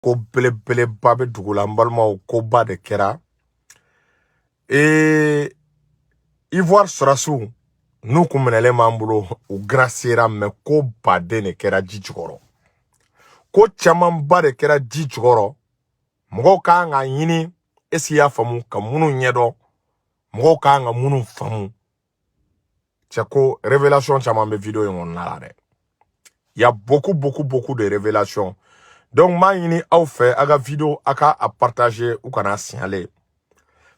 ko belebeleba bɛ dugu la n balimaw koba de kɛra Ivoire sɔrɔsiw n'u kun minɛlen b'an bolo u graciera mais ko baden de kɛra ji jukɔrɔ ko camanba de kɛra ji jukɔrɔ mɔgɔw kan ka ɲini est-ce qu'il y'a faamu ka minnu ɲɛdɔn mɔgɔw kan ka minnu faamu cɛ ko révélation caman bɛ vidéo in kɔnɔna la dɛ il y a beaucoup de révélations donc m'a ɲini aw fɛ a ka vidéo a ka a partager u kana signaler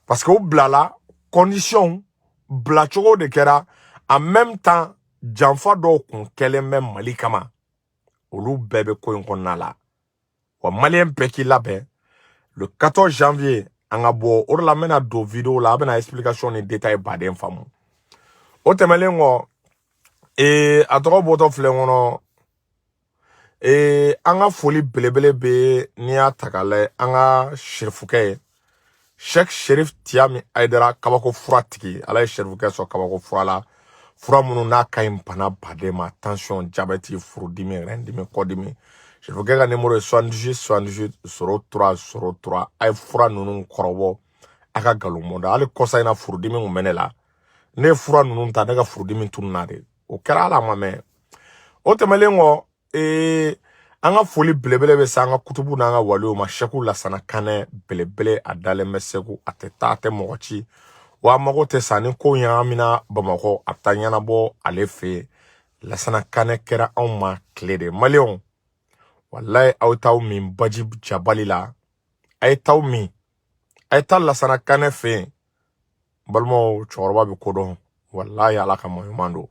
parce que u bilala condition bila cogo de kɛra en même temps janfa dɔw kun kɛlen bɛ Mali kama olu bɛɛ bɛ ko in kɔnɔna la wa malien bɛɛ k'i labɛn le 14 janvier an ka bɔ o de la n bɛna don vidéo la a bɛna explication ni détail baden faamu o tɛmɛlen kɔ a tɔgɔ bɔtɔ filɛ kɔnɔ an ka foli belebele bɛ n'i y'a ta k'a lajɛ an ka serifukɛ ye Cheikh Sherif Tiami Aidara kabako fura tigi ala ye serifukɛ sɔrɔ kabako fura la fura minnu n'a ka ɲi bana baden ma tension diabète furudimi rɛndimi kɔdimi serifukɛ ka numéro ye 78 78 03 a ye fura ninnu kɔrɔbɔ a ka galonmɔda hali kɔsa in na furudimi kun bɛ ne la ne ye fura ninnu ta ne ka furudimi tununa de o kɛra ala ma mɛn o tɛmɛlen kɔ an ka foli belebele bɛ se an ka kutubu n'an ka waliw ma Seku Lasana Kanɛ belebele a dalen bɛ Segu a tɛ taa a tɛ mɔgɔ ci wa a mago tɛ sa ni ko ɲagamina Bamakɔ a bɛ taa ɲɛnabɔ ale fɛ yen Lasana Kanɛ kɛra anw ma tile de maliyɛnw walayi aw t'aw min baji jabali la a ye t'aw min a ye taa Lasana Kanɛ fɛ yen balimaw cɛkɔrɔba bɛ ko dɔn walayi ala ka ɲuman don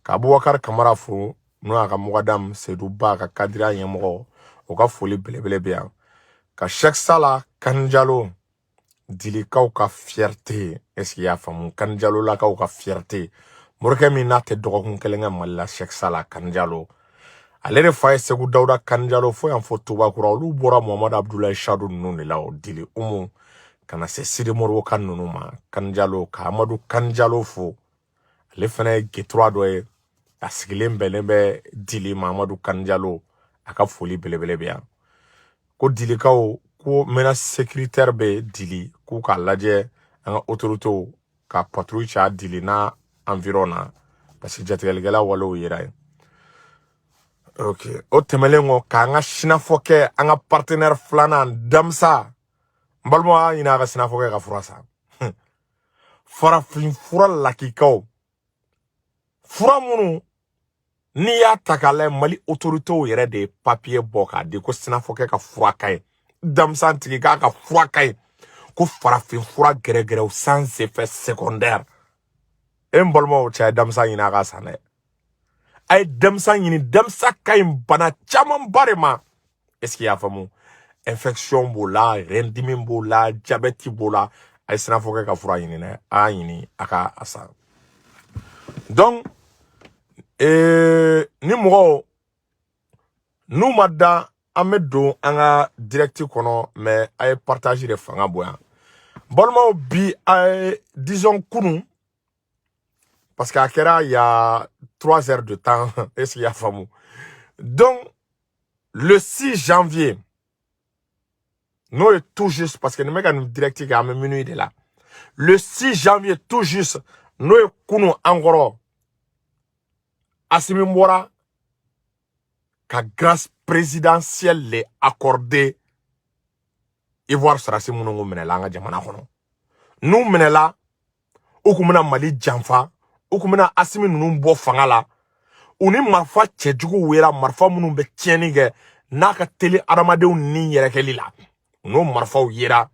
ka Abubakar Kamara fo n'o y'a ka Mogadam Seydou Ba ka kadira ɲɛmɔgɔ o ka foli belebele bɛ yan ka Cheikh Sala Kanijalo dilikaw ka fierté est-ce qu'il y'a faamu Kanijalo lakaw ka fierté morikɛ min n'a tɛ dɔgɔkun kelen kɛ Mali la Cheikh Sala Kanijalo ale de fa ye Segu Dawuda Kanijalo fo yan fɔ Tubakura olu bɔra Muhammadu Abdulayi Sadu ninnu de la o dili Umu kana se Sidi Moribo Kan ninnu ma Kanijalo ka Amadu Kanijalo fo ale fana ye G3 dɔ ye a sigilen bɛnnen bɛ dili Mamadu Kanijalo a ka foli belebele bɛ yan ko dilikaw ko menace sécuritaire bɛ dili k'u k'a lajɛ an ka autorités ka patrouille caya dili n'a environ na parce que jatigɛlikɛla walew yera yen ok o tɛmɛlen kɔ k'an ka sinafɔ kɛ an ka partenaire filanan Damsa n balimaw y'a ɲini a ka sinafɔ kɛ ka fura san farafin fura lakikaw fura minnu n'i y'a ta k'a lajɛ Mali autorités yɛrɛ de ye papier bɔ k'a di ko sinafɔkɛ ka fura ka ɲi Damsa tigi k'a ka fura ka ɲi ko farafin fura gɛrɛgɛrɛw sans effet secondaire n balimaw cɛ a ye Damsa ɲini a ka san dɛ a ye Damsa ɲini Damsa ka ɲi bana camanba de ma est-ce qu'il y'a faamu infection b'o la rɛndimi b'o la diabète b'o la a ye sinafɔkɛ ka fura ɲini dɛ a y'a ɲini a ka a san donc ni mɔgɔw n'u ma da an bɛ don an ka direct kɔnɔ mais a ye partage de fanga bonya balimaw bi a ye disons kunun parce que a kɛra il y a 3 heures de temps est-ce qu'il y a faamu donc le 6 janvier n'o est tout juste parce que nin bɛ ka nin direct kɛ an bɛ minuit de la le 6 janvier tout juste n'o ye kunun an kɔrɔ Assimi bɔra ka grâce présidentielle le accordé Ivoire sɔrɔsi minnu kun minɛla an ka jamana kɔnɔ n'u minɛla u kun bɛna Mali janfa u kun bɛna Assimi ninnu bɔ fanga la u ni marifa cɛjugu yera marifa minnu bɛ tiɲɛni kɛ n'a ka teli adamadenw ni yɛrɛkɛli la u n'o marifaw yera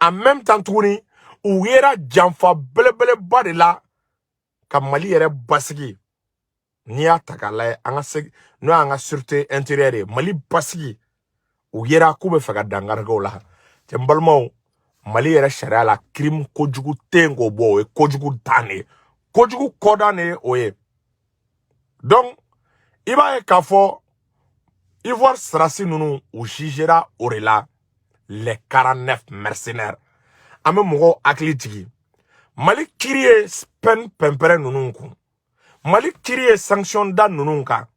en même temps tuguni u yera janfa belebeleba de la ka Mali yɛrɛ basigi n'i y'a ta k'a lajɛ an ka n'o y'an ka sûreté intérieure ye Mali basigi u yera k'u bɛ fɛ ka dangarikɛw la cɛ n balimaw Mali yɛrɛ sariya la crime kojugu tɛ yen k'o bɔ o ye kojugu dan de ye kojugu kɔdan de ye o ye donc i b'a ye k'a fɔ Ivoire sɔrɔsi ninnu u jugera o de la les 49 mercenaires an bɛ mɔgɔw hakili jigin Mali kiiri ye peine pɛnpɛrɛn ninnu kun Mali kiiri ye sanction da ninnu kan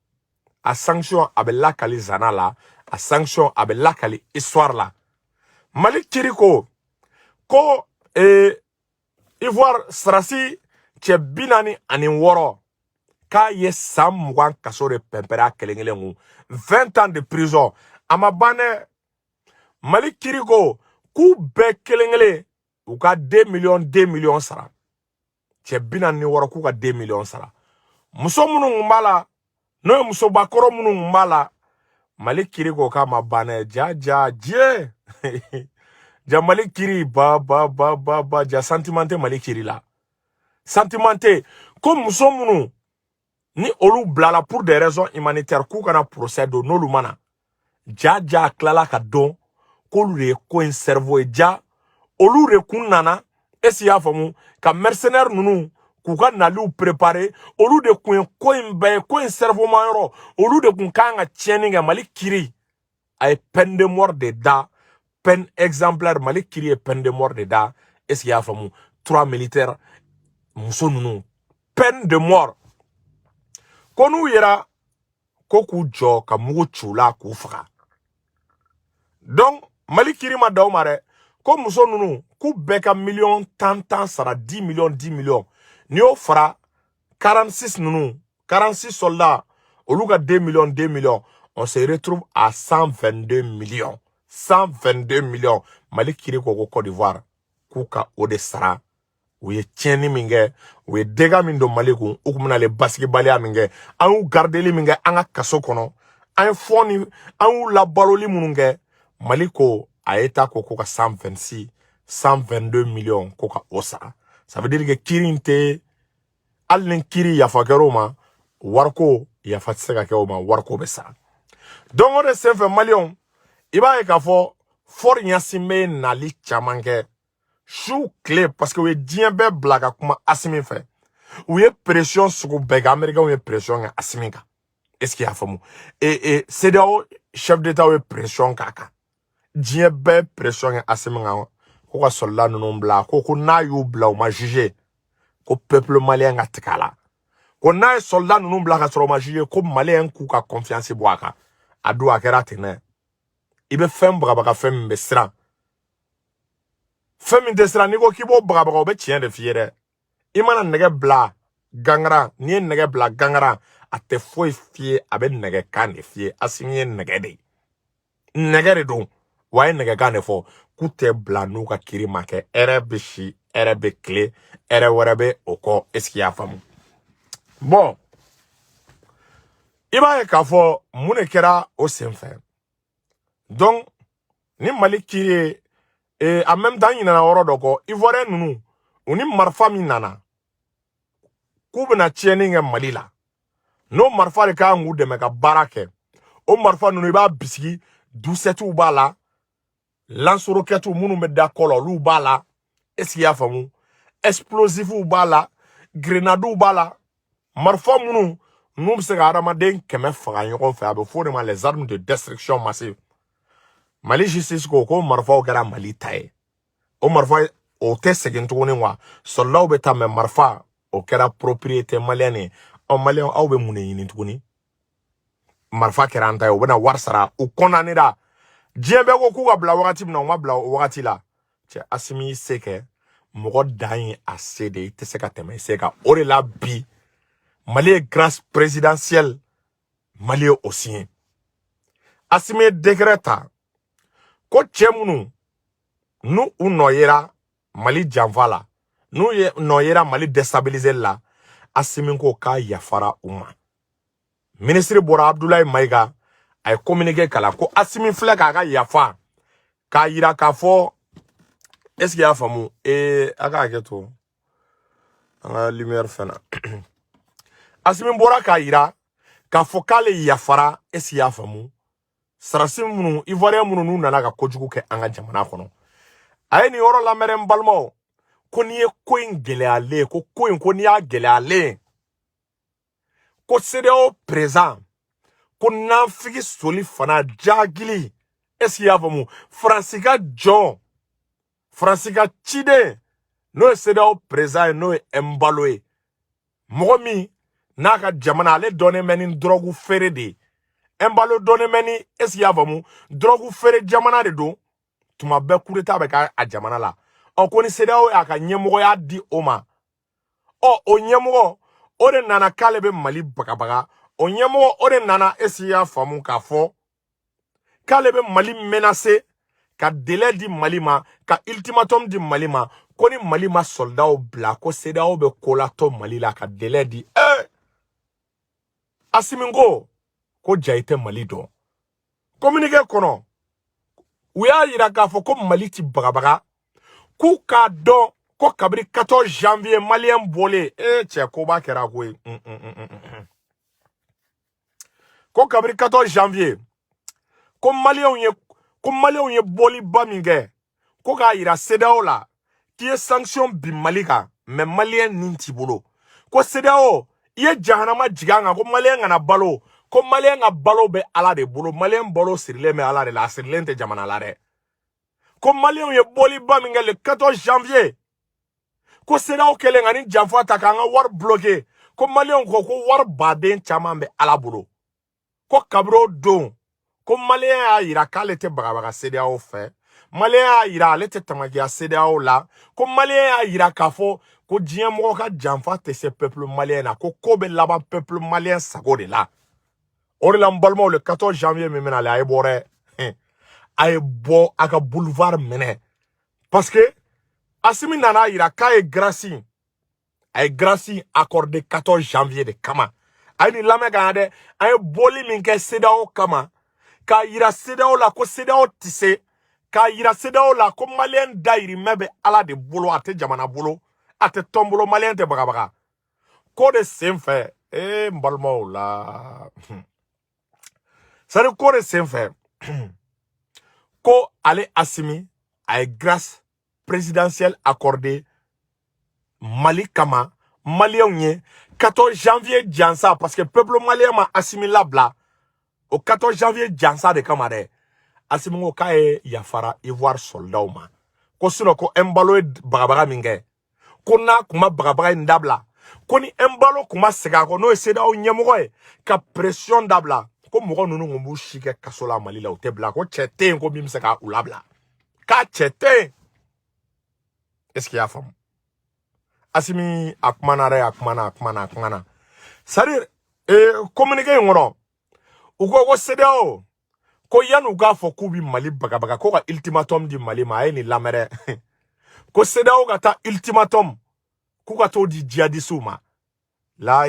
a sanction a bɛ lakali zana la a sanction a bɛ lakali histoire la Mali kiri ko Ivoire sarasi cɛ 46 k'a ye san 20 kaso de pɛnpɛrɛ a kelen-kelen kun 20 ans de prison a ma ban dɛ Mali kiri ko k'u bɛɛ kelen-kelen u ka 2 millions sara cɛ 46 k'u ka 2 millions sara muso minnu kun b'a la n'o ye musobakɔrɔ minnu kun b'a la Mali kiri ko k'a ma ban dɛ ja diɲɛ ja Mali kiri ba ja sentiment tɛ Mali kiri la sentiment tɛ ko muso minnu ni olu blala pour des raisons humanitaires k'u kana procès do n'olu mana ja klala ka don k'olu de ko in cerveau ja olu de kun nana esi y'a faamu ka mercenaires nunu k'u ka naliw préparer olu de kun ko in bɛɛ ko in cerveau ma yɔrɔ olu de kun kan ka tiɲɛni kɛ Mali kiri a ye peine de mort de da peine exemplaire Mali kiri ye peine de mort de da esi y'a faamu 3 militaires muso nunu peine de mort ko n'u yera ko k'u jɔ ka mugu c'u la k'u faga donc Mali kiri ma daw ma dɛ ko muso nunu k'u bɛɛ ka million tan sara 10 millions ni y'o fara 46 nunu 46 soldats olu ka 2 millions on se retrouve à 122 millions 122 millions Mali kiri ko Côte d'Ivoire k'u ka o de sara u ye tiɲɛni min kɛ u ye dégâts min don Mali kun u kun bɛna le basigibaliya min kɛ an y'u gardeli min kɛ an ka kaso kɔnɔ an ye fɔ ni an y'u labaloli minnu kɛ Mali ko a État ko ka 122 millions ko ka o sara ça veut dire que kiri in tɛ hali ni kiri yafa kɛr'o ma wariko yafa tɛ se ka kɛ o ma wariko bɛ sara donc o de senfɛ Maliyɛnw i b'a ye k'a fɔ Faure Gnassingbé bɛ nali caman kɛ su tile parce que u ye diɲɛ bɛɛ bila ka kuma Assimi fɛ u ye pression sugu bɛɛ kɛ Américains ye pression kɛ Assimi kan est-ce qu'il y'a faamu CEDEAO chef d'état ye pression k'a kan diɲɛ bɛɛ pression kɛ Assimi kan ko ka soldat ninnu bila ko n'a y'u bila u ma juger ko peuple malien ka tigɛ a la ko n'a ye soldat ninnu bila ka sɔrɔ u ma juger ko malien k'u ka confiance bɔ a kan a don a kɛra ten dɛ i bɛ fɛn bagabaga fɛn min bɛ siran fɛn min tɛ siran n'i ko k'i b'o bagabaga o bɛ tiɲɛ de f'i ye dɛ i mana nɛgɛ bila gangara n'i ye nɛgɛ bila gangara a tɛ foyi f'i ye a bɛ nɛgɛ kan de f'i ye Assimi ye nɛgɛ de nɛgɛ de don wa a ye nɛgɛ kan de fɔ k'u tɛ bila n'u ka kiri ma kɛ hɛrɛ bɛ si hɛrɛ bɛ tile hɛrɛ wɛrɛ bɛ o kɔ est-ce qu'il y'a faamu bon i b'a ye k'a fɔ mun de kɛra o senfɛ donc ni Mali kiri ye en même temps ɲinana yɔrɔ dɔ kɔ Ivoirien ninnu u ni marifa min nana k'u bɛna tiɲɛni kɛ Mali la n'o marifa de kan k'u dɛmɛ ka baara kɛ o marifa ninnu i b'a bisigi dusɛtiw b'a la lansorokɛtiw minnu bɛ da kɔ la olu b'a la est-ce qu'il y'a faamu explosifs b'a la grenadiw b'a la marifa minnu n'u bɛ se ka adamaden 100 faga ɲɔgɔn fɛ a bɛ fɔ o de ma les armes de destruction massive Mali justice ko marifaw kɛra Mali ta ye o marifa o tɛ segin tuguni quoi soldats bɛ taa mais marifa o kɛra propriété malienne ye Maliyɛnw aw bɛ mun de ɲini tuguni marifa kɛra an ta ye u bɛna wari sara u condamnera diɲɛ bɛɛ ko k'u ka bila wagati min na u ma bila o wagati la cɛ Assimi y'i se kɛ mɔgɔ dan ye a se de i tɛ se ka tɛmɛ i se kan o de la bi Mali ye grâce présidentielle Mali ye o signé Assimi ye décret ta ko cɛ minnu n'u u nɔ yera Mali janfa la n'u ye nɔ yera Mali déstabiliser la Assimi ko k'a yafara u ma ministre bɔra Abdoulaye Maïga a ye communiqué kala ko Assimi filɛ k'a ka yafa k'a yira k'a fɔ est-ce qu'il y'a faamu a ka hakɛ to an ka lumière fɛn na Assimi bɔra k'a yira k'a fɔ k'ale yafara est-ce qu'il y'a faamu sarasi minnu Ivoirien minnu n'u nana ka kojugu kɛ an ka jamana kɔnɔ a ye nin yɔrɔ lamɛn n balimaw ko n'i ye ko in gɛlɛyalen ko in ko n'i y'a gɛlɛyalen ko CEDEAO président ko nafigi soli fana jagili est-ce qu'il y'a faamu Faransi ka jɔn Faransi ka ciden n'o ye CEDEAO président ye n'o ye Embalo ye mɔgɔ min n'a ka jamana ale dɔnnen bɛ ni drogue feere de ye embalo donné meni est-ce y'a famu drogue fere jamana de don tuma be coup d'état be ka a jamana la o ko ni CEDEAO ya ka nyemgo ya di oma o nyemgo o de nana kale be Mali bagabaga o nyemgo o de nana est-ce y'a famu ka fo kale be Mali menacé ka délai di Mali ma ka ultimatum di Mali ma ko ni Mali ma soldat bla ko CEDEAO be kolato Mali la ka délai di Asimingo ko jaite Mali don communiqué kono u y'a yira k'a fɔ ko Mali ti bagabaga k'u k'a dɔn ko kabiri 14 janvier malien bole cɛ ko b'a kɛra ko ye ko kabiri 14 janvier ko malien ye boli ba min kɛ ko k'a yira CEDEAO la k'i ye sanction bi Mali kan mais malien nin t'i bolo ko CEDEAO i ye jahanama jigin an kan ko malien kana balo ko malien ka balo be Ala de bolo malien balo sirilen be Ala de la sirilen tɛ jamana la dɛ ko malien ye boli ba min kɛ le 14 janvier ko CEDEAO kelen ka ni janfa ta k'an ka wari bloqué ko malien ko wari baden caman be Ala bolo ko kabiro don ko malien y'a yira k'ale tɛ bagabaga CEDEAO fɛ malien y'a yira ale tɛ tamakiya CEDEAO la ko malien y'a yira k'a fɔ ko diɲɛ mɔgɔ ka janfa tɛ se peuple malien na ko be laban peuple malien sago de la o de la n balimaw le 14 janvier min bɛna ale a ye bɔ dɛ a ye bɔ a ka boulevard minɛ parce que Assimi nana yira k'a ye grâce accordé 14 janvier de kama a ye nin lamɛn ka yan dɛ a ye bɔli min kɛ CEDEAO kama k'a yira CEDEAO la ko CEDEAO tɛ se k'a yira CEDEAO la ko malien dayirimɛ bɛ Ala de bolo a tɛ jamana bolo a tɛ tɔn bolo malien tɛ bagabaga ko de sen fɛ n balimaw la c'est-à-dire ko de sen fɛ ko ale Assimi a ye grâce présidentielle accordée Mali kama malien ye 14 janvier jansa parce que peuple malien ma Assimi labla au 14 janvier jansa de kama de Assimi ko k'a ye yafara Ivoire soldat ma ko sinon ko embalo bagabaga min kɛ ko n'a kuma bagabaga in dabla ko ni embalo kuma sega ko n'o ye CEDEAO ɲɛmɔgɔ ye ka pression dabla ko mɔgɔ ninnu kun b'u si kɛ kaso la Mali la u tɛ bila ko cɛ tɛ yen ko min bɛ se ka u labila k'a cɛ tɛ yen est-ce qu'il y'a faamu Assimi a kumana dɛ a kumana c'est-à-dire communiqué in kɔnɔ u ko CEDEAO ko yanni u k'a fɔ k'u bɛ Mali bagabaga ko ka ultimatum di Mali ma a ye nin lamɛn dɛ ko CEDEAO ka taa ultimatum k'u ka t'o di djihadistes ma la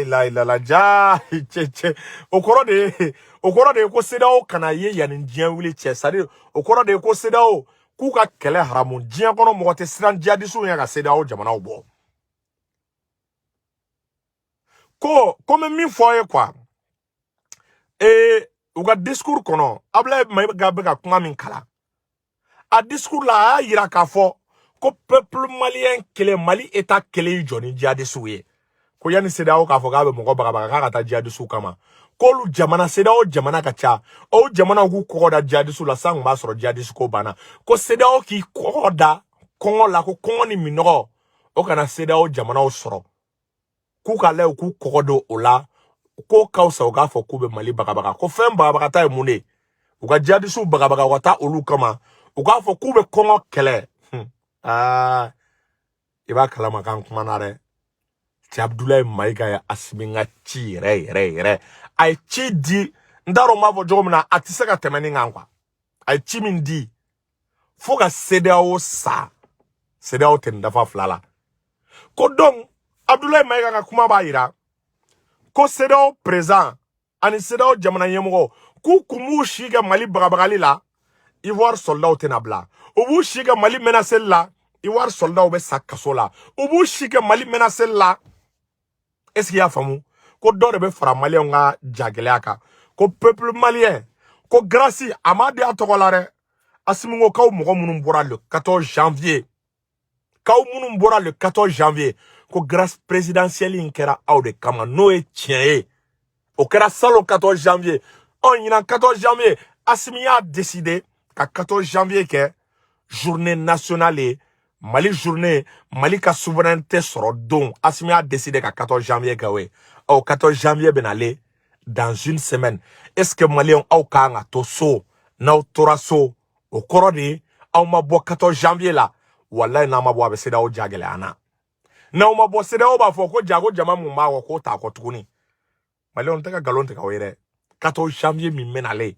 ja cɛ o kɔrɔ de ye ko CEDEAO kana ye yanni diɲɛ wuli cɛ c'est-à-dire o kɔrɔ de ye ko CEDEAO k'u ka kɛlɛ haramu diɲɛ kɔnɔ mɔgɔ tɛ siran djihadistes ɲɛ ka CEDEAO jamanaw bɔ ko comme min fɔ ye quoi u ka discours kɔnɔ Ablaye Mayiga bɛ ka kuma min kala a discours la a y'a yira k'a fɔ ko peuple malien kelen Mali état kelen jɔ ni djihadistes ye ko yanni CEDEAO k'a fɔ k'a bɛ mɔgɔ bagabaga k'a ka taa djihadistes kama k'olu jamana CEDEAO jamana ka ca o jamana k'u kɔgɔ da djihadistes la san kun b'a sɔrɔ djihadistes ko banna ko CEDEAO k'i kɔgɔ da kɔngɔ la ko kɔngɔ ni minɔgɔ o kana CEDEAO jamanaw sɔrɔ k'u ka lajɛ k'u kɔgɔ don o la ko k'aw sa u k'a fɔ k'u bɛ Mali bagabaga ko fɛn bagabagata ye mun de u ka djihadistes bagabaga u ka taa olu kama u k'a fɔ k'u bɛ kɔngɔ kɛlɛ i b'a kalama k'an kumana dɛ cɛ Abdoulaye Mayiga ye Assimi ka ci yɛrɛ a ye ci di n t'a dɔn n b'a fɔ cogo min na a tɛ se ka tɛmɛ nin kan quoi a ye ci min di fo ka CEDEAO sa CEDEAO tɛ nin dafa fila la ko donc Abdoulaye Mayiga ka kuma b'a yira ko CEDEAO président ani CEDEAO jamana ɲɛmɔgɔ k'u kun b'u si kɛ Mali bagabagali la Ivoire soldat tɛna bila u b'u si kɛ Mali menaceli la Ivoire soldat bɛ sa kaso la u b'u si kɛ Mali menaceli la est-ce qu'il y'a faamu ko dɔ de bɛ fara malien ka jagɛlɛya kan ko peuple malien ko grâce a ma di a tɔgɔ la dɛ Assimi ko k'aw mɔgɔ minnu bɔra le 14 janvier ko grâce présidentielle in kɛra aw de kama n'o ye tiɲɛ ye o kɛra salon 14 janvier ɲinan 14 janvier Assimi y'a décidé ka 14 janvier kɛ journée nationale ye Mali journée Mali ka souveraineté sɔrɔ don Assimi y'a décidé ka 14 janvier kɛ o ye 14 janvier bɛ nale dans une semaine. Est-ce que Maliens au kanga to so, na tora so, au korode, au mabo 14 janvier là, wallahi na mabo abe seda o jagele ana. Na mabo seda o ba foko jago jama mumba ko ta ko tukuni. Maliens teka galon teka were. 14 janvier mi menale.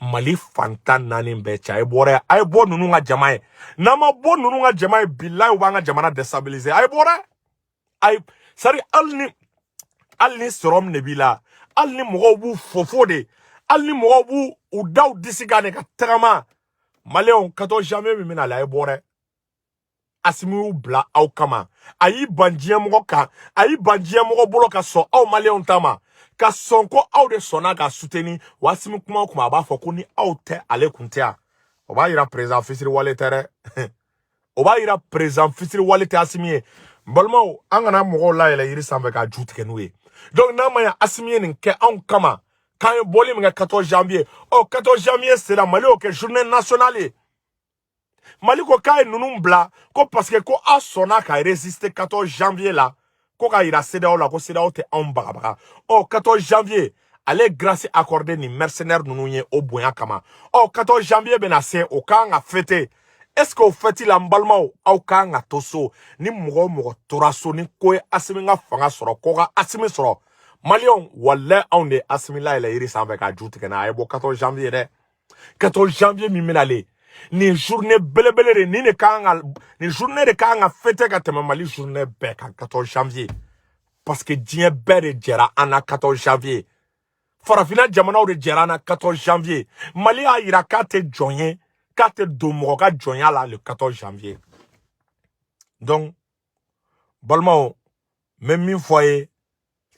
Mali fantan nani mbecha ay bore ay bo nunu nga jamae na ma bo nunu nga jamae billahi wa nga jamana destabiliser ay bore ay sari alni sorom nebila alni mogobu fofode alni mogobu udaw disigane ka trama Malion 14 janvier mi mina la ay bore asimi bla aw kama ayi banjie mogo ka ayi banjie mogo bolo ka so aw Malion tama ka sonko aw de sona ka souteni wasimi kuma ba foko ni aw te ale kuntia oba ira président fisiri wale tere oba ira président fisiri wale te asimi balmo angana mogo la ele iri sambe ka jutike nuwe donc na maya asimi ni ke an kama kan boli mga 14 janvier 14 janvier c'est la Mali ok journée nationale Mali ko kay nunum bla ko parce que ko a sona ka résister 14 janvier là ko ka ira CEDEAO la ko CEDEAO te en bagabaga 14 janvier allez grâce accordé ni mercenaires nununye au boya kama 14 janvier benase o ka nga fêter est-ce que au fêti la mbalma au ka nga toso ni mugo toraso ni ko asimi nga fanga soro ko ga asimi soro Malion wala on de asimi la ila iri sambe ka juti kana ay bo 14 janvier de 14 janvier mi menale ni journée belebele ni ne kanga ni journée de kanga fête ka tema Mali journée be ka 14 janvier parce que dien bere jera ana 14 janvier farafina jamana de jera ana 14 janvier Mali a ira kate joyen kate domoga joyen la le 14 janvier donc balmao même une fois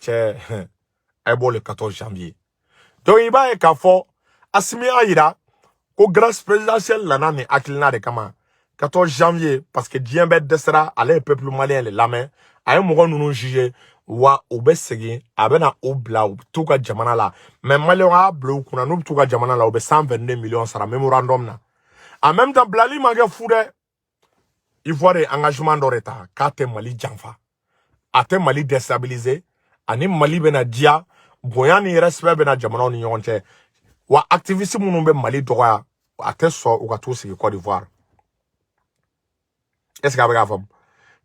c'est le 14 janvier donc il va ka fo asimi a ira ko grâce présidentielle lana ni akilina de kama 14 janvier parce que dien be desera aller peuple malien le lame ay mo nunu juger wa obesegi abena obla tout ka jamana la mais malien a bleu kuna no tout ka jamana la obe 122 millions sara memorandum na en même temps blali mage foure il faut des engagements d'oreta kate Mali janfa ate Mali déstabiliser ani Mali bena dia boyani respect bena jamana ni yonche wa activiste munu be Mali doya ate so o ka to sigi Côte d'Ivoire est-ce que avec femme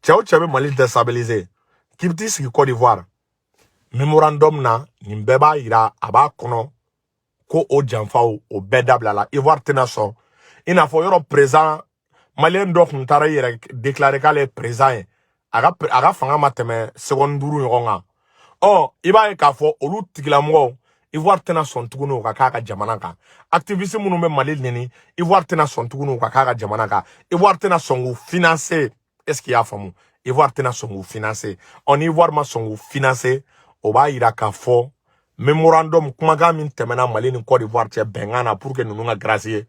tchao Mali déstabiliser qui dit sigi Côte d'Ivoire memorandum na nimbeba ira aba kono ko o janfa o bedabla la Ivoire tenason ina fo yoro présent Malien doc ntara yere déclarer qu'elle présent aga fanga mateme seconde duru yonga iba ka fo olu tigilamo Ivoire tena son tuguno ka kaka jamana ka activiste munu be Mali nini Ivoire tena son tuguno ka kaka jamana ka Ivoire tena son financer est-ce qu'il y a famu Ivoire tena son financer on Ivoire ma son financer o ba ira ka fo memorandum kuma ga min temena Mali ni Côte d'Ivoire te bengana pour que nous nga gracier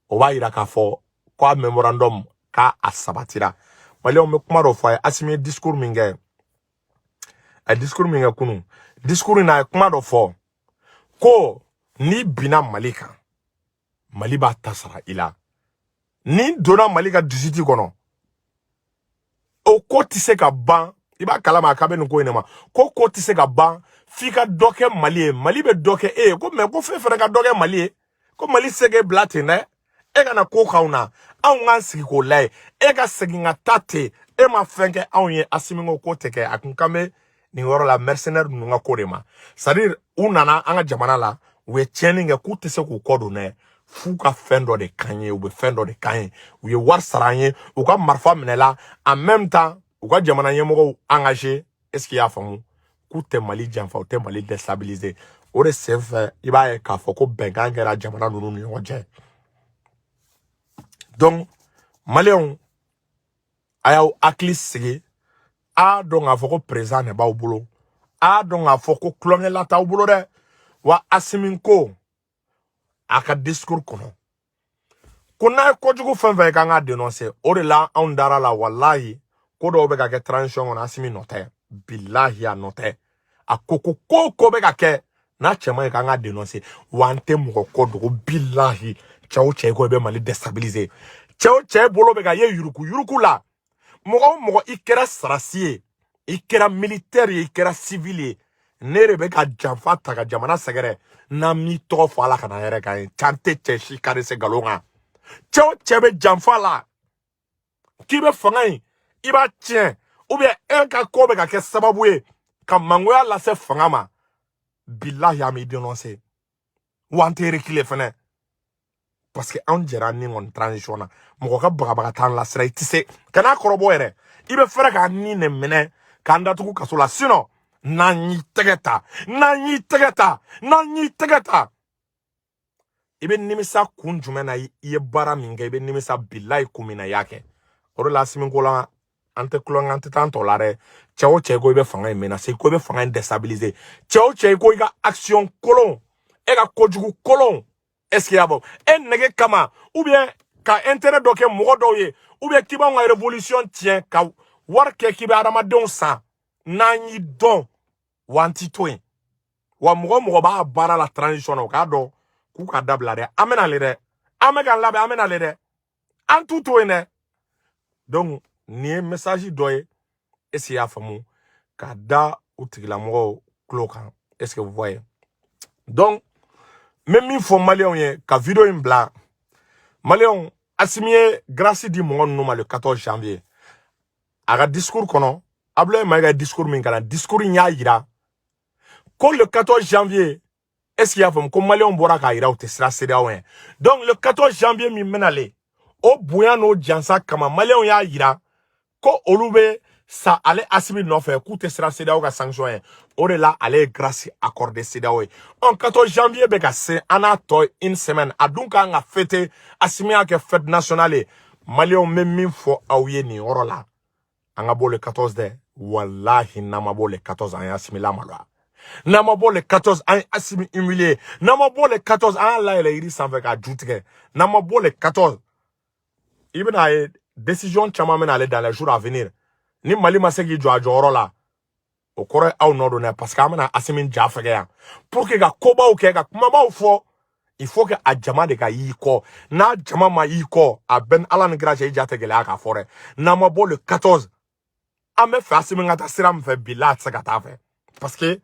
o ba ira ka fo quoi memorandum ka asabatira Mali on me kuma ro fo asimi discours minge a discours minge kunu discours na kuma ro fo ko ni bina Malika Mali ba tasara ila ni dona Malika 18 kono o ko tise ka ban iba kalama akabe nuko inema ko tise ka ban fika doke Mali be doke ko me ko fe ka doke Mali ko Mali sege blate ne e kana ko kauna an ngan sigi ko lai e ka segi nga tate e ma fenke an ye asimingo ko teke akunkame ni woro la mercenaire nunga korema c'est-à-dire unana anga jamana la we cheninga kutese ku kodone fuka fendo de kanye ou be fendo de kanye we war saranye ou ka marfa menela en même temps ou ka jamana yemo engagé est-ce qu'il y a famu kute Mali janfa ou te Mali déstabiliser o de sef iba e ka foko bengangera jamana nunu ni oje donc Malion ayaw aklis sigi a donc a foko présent ne ba obulo a donc a foko klonge la ta obulo de wa asiminko aka discours kono kuna ko jugu fanfa ka nga dénoncer o de la on dara la wallahi ko do be ka ke transition on asimi note billahi a note a koko be ka ke na chema ka nga dénoncer wante mo ko do billahi chao ko be Mali déstabiliser chao bolo be ka ye yuruku la mogo ikera sarasiye ikera militaire ikera civil nere be ka janfa ta ka jamana sɛgɛrɛ na mi tɔgɔ fɔ ala kana yɛrɛ kan ye cante cɛ si kari se galon kan cɛ o cɛ be janfa la k'i be fanga in i b'a tiɲɛ ou bien e ka ko be ka kɛ sababu ye ka mangoya lase fanga ma billahi a mi dénoncer wa an tɛ reculer fɛnɛ parce que anw jɛra ni ŋɔni transition na mɔgɔ ka bagabaga t'an lasira i tɛ se kana kɔrɔbɔ yɛrɛ i be fɛrɛ k'a ni ne minɛ k'an datugu kaso la sinon n'an y'i tɛgɛ ta i be nimisa kun jumɛn na i ye baara min kɛ i be nimisa billahi kun min na i y'a kɛ o de la Asimi ko la an tɛ kulon an tɛ taa tɔ la dɛ cɛ o cɛ ko i be fanga in menacer ko i be fanga in déstabiliser cɛ o cɛ ko i ka action kolon e ka kojugu kolon est-ce qu'il y a bon e nege kama ou bien ka intérêt dɔ kɛ mɔgɔ dɔw ye ou bien k'i b'anw ka révolution tiɲɛ ka wari kɛ k'i bɛ adamadenw san n'an y'i dɔn wa an t'i to yen wa mɔgɔ b'a baara la transition na o k'a dɔn k'u ka dabila dɛ an bɛna le dɛ an bɛ k'an labɛn an bɛna le dɛ an t'u to yen dɛ donc nin ye message dɔ ye est-ce qu'il y'a faamu ka da u tigilamɔgɔw tulo kan est-ce que vous voyez donc même min fɔ maliyɛnw ye ka video in bila maliyɛnw Asimi ye grâce di mɔgɔ ninnu ma le 14 janvier a ka discours kɔnɔ Abdoulaye Mayiga discours min kana discours in y'a yira ko le 14 janvier est-ce qu'il y a faamu ko maliyɛnw bɔra k'a yira u tɛ sira CEDEAO ye donc le 14 janvier min bɛnale o bonya n'o jansa kama maliyɛnw y'a yira ko olu bɛ sa ale Asimi nɔfɛ k'u tɛ sira CEDEAO ka sanction ye o de la ale ye grâce accordé CEDEAO ye 14 janvier bɛ ka se an n'a tɔ une semaine a dun kan ka fêter Asimi y'a kɛ fête nationale ye maliyɛnw bɛ min fɔ aw ye nin yɔrɔ la an ka bɔ le 14 dɛ wallahi n'an ma bɔ le 14 an ye Asimi lamaloya n'an ma bɔ le 14 an ye Asimi humilier n'an ma bɔ le 14 an y'a layɛlɛ yiri sanfɛ k'a ju tigɛ n'an ma bɔ le 14 i bɛna ye décision caman bɛna ale dans les jours à venir ni Mali ma se k'i jɔ a jɔyɔrɔ la o kɔrɔ ye aw nɔ don dɛ parce que an bɛna Asimi ja fɛgɛ yan pour que ka kobaw kɛ ka kumabaw fɔ il faut que a jama de ka y'i kɔ n'a jama ma y'i kɔ a bɛn ala ni kira cɛ i ja tɛ gɛlɛya k'a fɔ dɛ n'an ma bɔ le 14 an bɛ fɛ Asimi ka taa sira min fɛ billahi a tɛ se ka taa fɛ parce que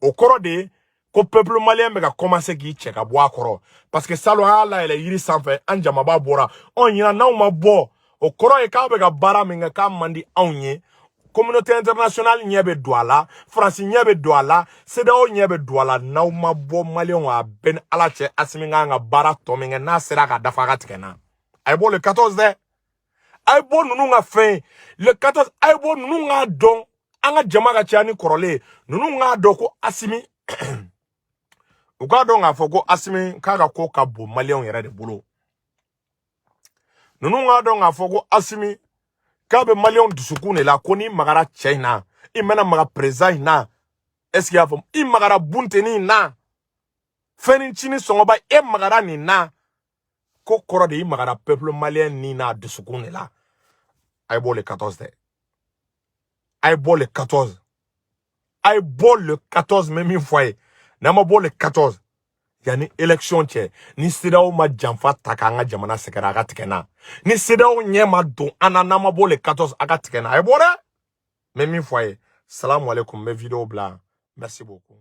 o kɔrɔ de ye ko peuple malien bɛ ka commencer k'i cɛ ka bɔ a kɔrɔ parce que salon an y'a layɛlɛ yiri sanfɛ an jamaba bɔra ɲinan n'anw ma bɔ o kɔrɔ ye k'a bɛ ka baara min kɛ k'a man di anw ye communauté internationale ɲɛ bɛ don a la France ɲɛ bɛ don a la CEDEAO ɲɛ bɛ don a la n'aw ma bɔ maliyɛnw a bɛɛ ni ala cɛ Asimi kan ka baara tɔ min kɛ n'a sera ka dafa a ka tigɛ na a ye bɔ le 14 dɛ a ye bɔ ninnu ka fɛn le 14 a ye bɔ ninnu k'a dɔn an ka jama ka caya ni kɔrɔlen ninnu k'a dɔn ko Asimi u k'a dɔn k'a fɔ ko Asimi k'a ka ko ka bon maliyɛnw yɛrɛ de bolo ninnu k'a dɔn k'a fɔ ko Asimi k'a bɛ maliyɛnw dusukun de la ko n'i magara cɛ in na i mana maga président in na est-ce qu'il y'a faamu i magara Bunteni in na Fɛnincini Sɔngɔba e magara nin na ko kɔrɔ de i magara peuple malien ni n'a dusukun de la a ye bɔ le 14 dɛ a ye bɔ le 14 a ye bɔ le 14 mɛ min fɔ a ye n'an ma bɔ le 14 yanni élection cɛ ni CEDEAO ma janfa ta k'an ka jamana sɛgɛrɛ a ka tigɛ na ni CEDEAO ɲɛ ma don an na n'an ma bɔ le 14 a ka tigɛ na a ye bɔ dɛ mɛ min fɔ a ye salamu aleykum n bɛ vidéo bila merci beaucoup